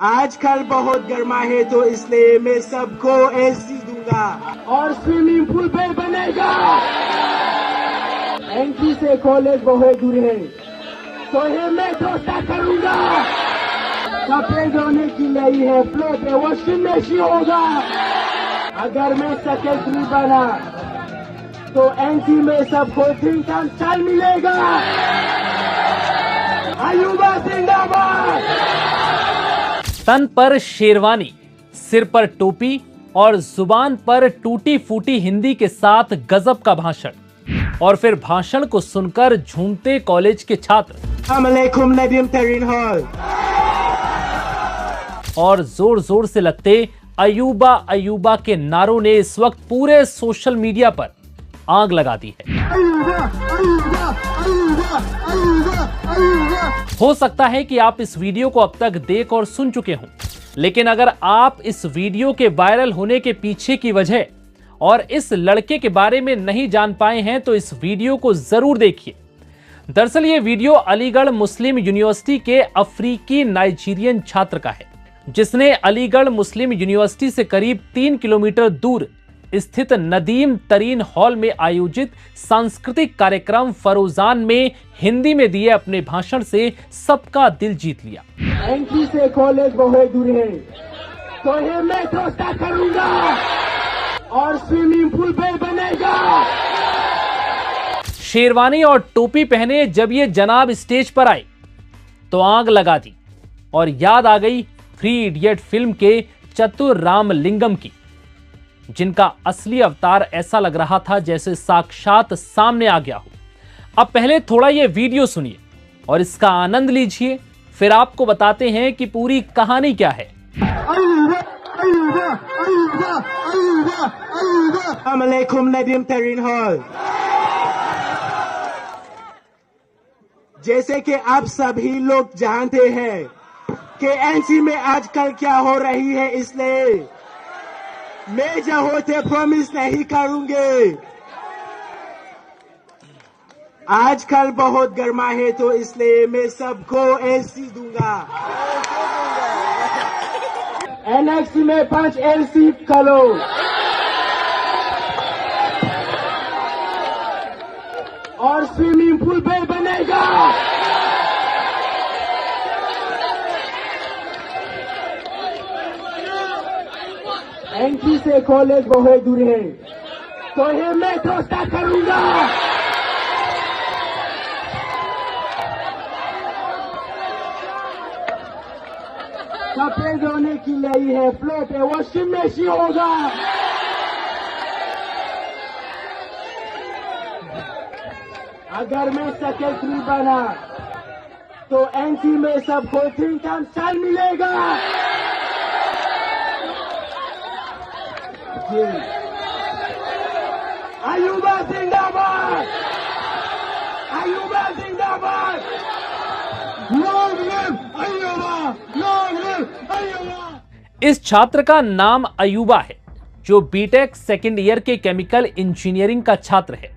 आजकल बहुत गर्मा है तो इसलिए मैं सबको एसी दूंगा और स्विमिंग पूल भी बनेगा। एंट्री से कॉलेज बहुत दूर है तो ये मैं दोस्ता करूंगा। कपड़े धोने की नहीं है, फ्लोर पे वॉशिंग मशीन होगा। अगर मैं सेक्रेटरी बना तो एनसी में सबको 3 टाइम चाय मिलेगा। अयूबा जिंदाबाद। तन पर शेरवानी, सिर पर टोपी और जुबान पर टूटी फूटी हिंदी के साथ गजब का भाषण, और फिर भाषण को सुनकर झूमते कॉलेज के छात्र नदीम तरीन हॉल और जोर जोर से लगते अयूबा अयूबा के नारों ने इस वक्त पूरे सोशल मीडिया पर आग लगा दी है। अयूबा, अयूबा, अयूबा, अयूबा, अयूबा। हो सकता है कि आप इस वीडियो को अब तक देख और सुन चुके हों, लेकिन अगर आप इस वीडियो के वायरल होने के पीछे की वजह और इस लड़के के बारे में नहीं जान पाए हैं तो इस वीडियो को जरूर देखिए। दरअसल ये वीडियो अलीगढ़ मुस्लिम यूनिवर्सिटी के अफ्रीकी नाइजीरियन छात्र का है, जिसने अलीगढ़ मुस्लिम यूनिवर्सिटी से करीब 3 किलोमीटर दूर स्थित नदीम तरीन हॉल में आयोजित सांस्कृतिक कार्यक्रम फरोजान में हिंदी में दिए अपने भाषण से सबका दिल जीत लिया। एंट्री से कॉलेज बहुत दूर है तो ये मैं दोस्ता करूंगा और स्विमिंग पूल भी बनेगा। शेरवानी और टोपी पहने जब ये जनाब स्टेज पर आए तो आग लगा दी और याद आ गई 3 इडियट फिल्म के चतुर रामलिंगम की, जिनका असली अवतार ऐसा लग रहा था जैसे साक्षात सामने आ गया हो। अब पहले थोड़ा ये वीडियो सुनिए और इसका आनंद लीजिए, फिर आपको बताते हैं कि पूरी कहानी क्या है। अयूबा, अयूबा, अयूबा, अयूबा, अयूबा। नदीम तरीन हॉल। जैसे कि आप सभी लोग जानते हैं कि एनसी में आजकल क्या हो रही है, इसलिए मैं जो होते प्रॉमिस नहीं करूंगे। आजकल बहुत गर्मा है तो इसलिए मैं सबको एसी दूंगा। एनएक्सी में 5 एसी करो और स्विमिंग पूल भी बनेगा। एंट्री से कॉलेज बहुत दूर है तो ये मैं दोस्ता करूंगा। कपड़े धोने की नहीं है, फ्लोर पे वॉशिंग मशीन होगा। अगर मैं सेक्रेटरी बना तो एनसी में सबको 3 टाइम चाय मिलेगा। अयूबा जिंदाबाद, अयूबा जिंदाबाद। Long live Ayuba, long live Ayuba. इस छात्र का नाम अयूबा है, जो बीटेक सेकेंड ईयर के केमिकल इंजीनियरिंग का छात्र है।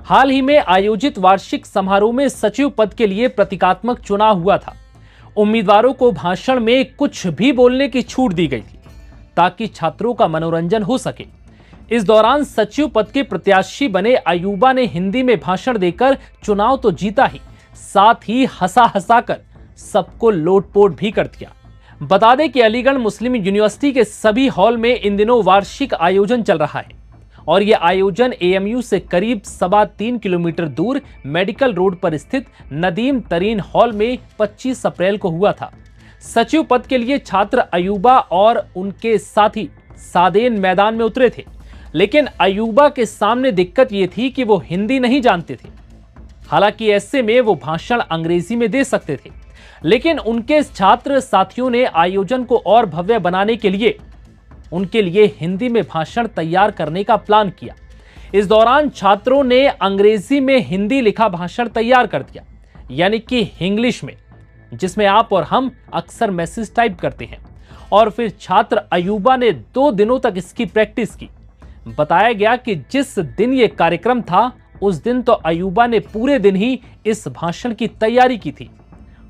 हाल ही में आयोजित वार्षिक समारोह में सचिव पद के लिए प्रतीकात्मक चुनाव हुआ था। उम्मीदवारों को भाषण में कुछ भी बोलने की छूट दी गई थी ताकि छात्रों का मनोरंजन हो सके। इस दौरान सचिव पद के प्रत्याशी बने अयूबा ने हिंदी में भाषण देकर चुनाव तो जीता ही, साथ ही हंसा हंसाकर सबको लोटपोट भी कर दिया। बता दें कि अलीगढ़ मुस्लिम यूनिवर्सिटी के सभी हॉल में इन दिनों वार्षिक आयोजन चल रहा है और यह आयोजन एएमयू से करीब 3.25 किलोमीटर दूर मेडिकल रोड पर स्थित नदीम तरीन हॉल में 25 अप्रैल को हुआ था। सचिव पद के लिए छात्र अयूबा और उनके साथी सादेन मैदान में उतरे थे, लेकिन अयूबा के सामने दिक्कत यह थी कि वो हिंदी नहीं जानते थे। हालांकि ऐसे में वो भाषण अंग्रेजी में दे सकते थे, लेकिन उनके छात्र साथियों ने आयोजन को और भव्य बनाने के लिए उनके लिए हिंदी में भाषण तैयार करने का प्लान किया। इस दौरान छात्रों ने अंग्रेजी में हिंदी लिखा भाषण तैयार कर दिया, यानी कि इंग्लिश में, जिसमें आप और हम अक्सर मैसेज टाइप करते हैं। और फिर छात्र अयूबा ने 2 दिनों तक इसकी प्रैक्टिस की। बताया गया कि जिस दिन यह कार्यक्रम था उस दिन तो अयूबा ने पूरे दिन ही इस भाषण की तैयारी की थी।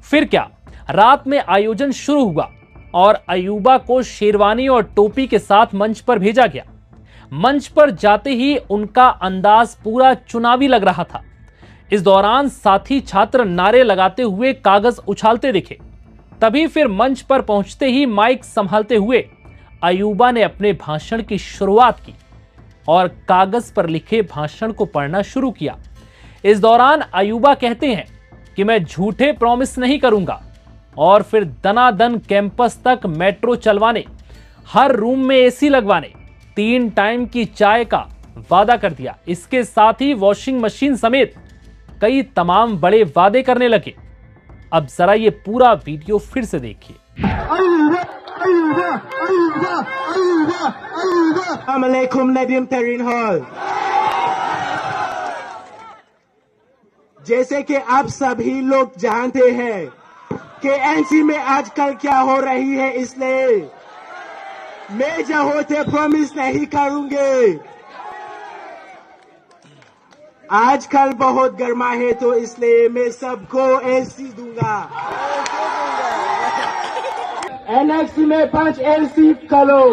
फिर क्या, रात में आयोजन शुरू हुआ और अयूबा को शेरवानी और टोपी के साथ मंच पर भेजा गया। मंच पर जाते ही उनका अंदाज पूरा चुनावी लग रहा था। इस दौरान साथी छात्र नारे लगाते हुए कागज उछालते दिखे। तभी फिर मंच पर पहुंचते ही माइक संभालते हुए अयूबा ने अपने भाषण की शुरुआत की और कागज पर लिखे भाषण को पढ़ना शुरू किया। इस दौरान अयूबा कहते हैं कि मैं झूठे प्रॉमिस नहीं करूंगा, और फिर दनादन कैंपस तक मेट्रो चलवाने, हर रूम में एसी लगवाने, 3 टाइम की चाय का वादा कर दिया। इसके साथ ही वॉशिंग मशीन समेत कई तमाम बड़े वादे करने लगे। अब जरा ये पूरा वीडियो फिर से देखिए। अस्सलामुअलैकुम नदीम तरीन हॉल। जैसे कि आप सभी लोग जानते हैं कि एनसी में आजकल क्या हो रही है, इसलिए मैं जो होते प्रॉमिस नहीं करूंगे। आजकल बहुत गर्मा है तो इसलिए मैं सबको एसी दूंगा। एनएक्सी में 5 एसी करो।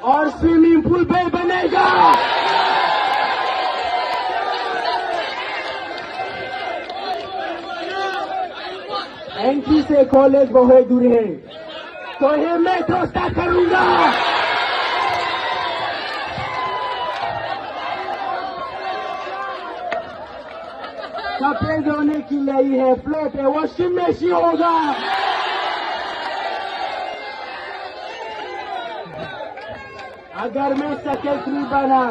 और स्विमिंग पूल भी बनेगा। एनसी से कॉलेज बहुत दूर है तो ये मैं दोस्ता करूंगा। कपड़े धोने की लाई है, फ्लोर पे वॉशिंग मशीन होगा। अगर मैं सेक्रेटरी बना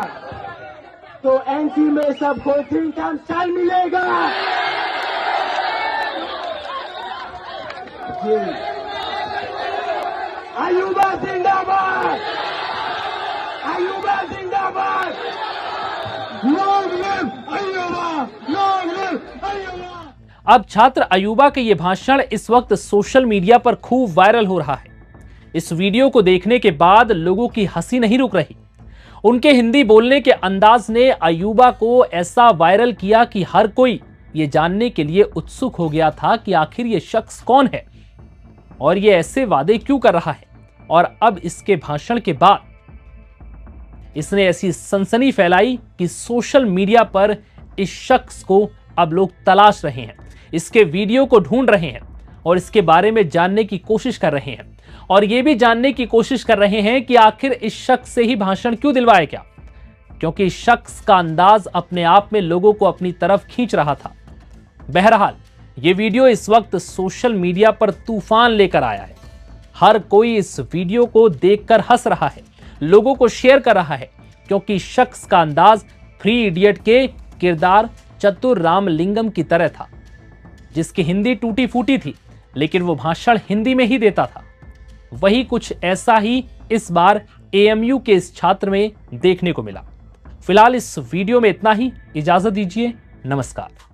तो एनसी में सबको 3 टाइम चाय मिलेगा। जी अयूबा जिंदाबाद, अयूबा जिंदाबाद। Long live Ayuba, long live Ayuba. अब छात्र अयूबा के ये भाषण इस वक्त सोशल मीडिया पर खूब वायरल हो रहा है। इस वीडियो को देखने के बाद लोगों की हंसी नहीं रुक रही। उनके हिंदी बोलने के अंदाज ने अयूबा को ऐसा वायरल किया कि हर कोई ये जानने के लिए उत्सुक हो गया था कि आखिर ये शख्स कौन है और ये ऐसे वादे क्यों कर रहा है। और अब इसके भाषण के बाद इसने ऐसी सनसनी फैलाई कि सोशल मीडिया पर इस शख्स को अब लोग तलाश रहे हैं, इसके वीडियो को ढूंढ रहे हैं और इसके बारे में जानने की कोशिश कर रहे हैं। और ये भी जानने की कोशिश कर रहे हैं कि आखिर इस शख्स से ही भाषण क्यों दिलवाया गया, क्योंकि इस शख्स का अंदाज अपने आप में लोगों को अपनी तरफ खींच रहा था। बहरहाल ये वीडियो इस वक्त सोशल मीडिया पर तूफान लेकर आया है। हर कोई इस वीडियो को देखकर हंस रहा है, लोगों को शेयर कर रहा है, क्योंकि शख्स का अंदाज 3 इडियट के किरदार चतुर रामलिंगम की तरह था, जिसकी हिंदी टूटी फूटी थी लेकिन वो भाषण हिंदी में ही देता था। वही कुछ ऐसा ही इस बार एएमयू के इस छात्र में देखने को मिला। फिलहाल इस वीडियो में इतना ही। इजाजत दीजिए, नमस्कार।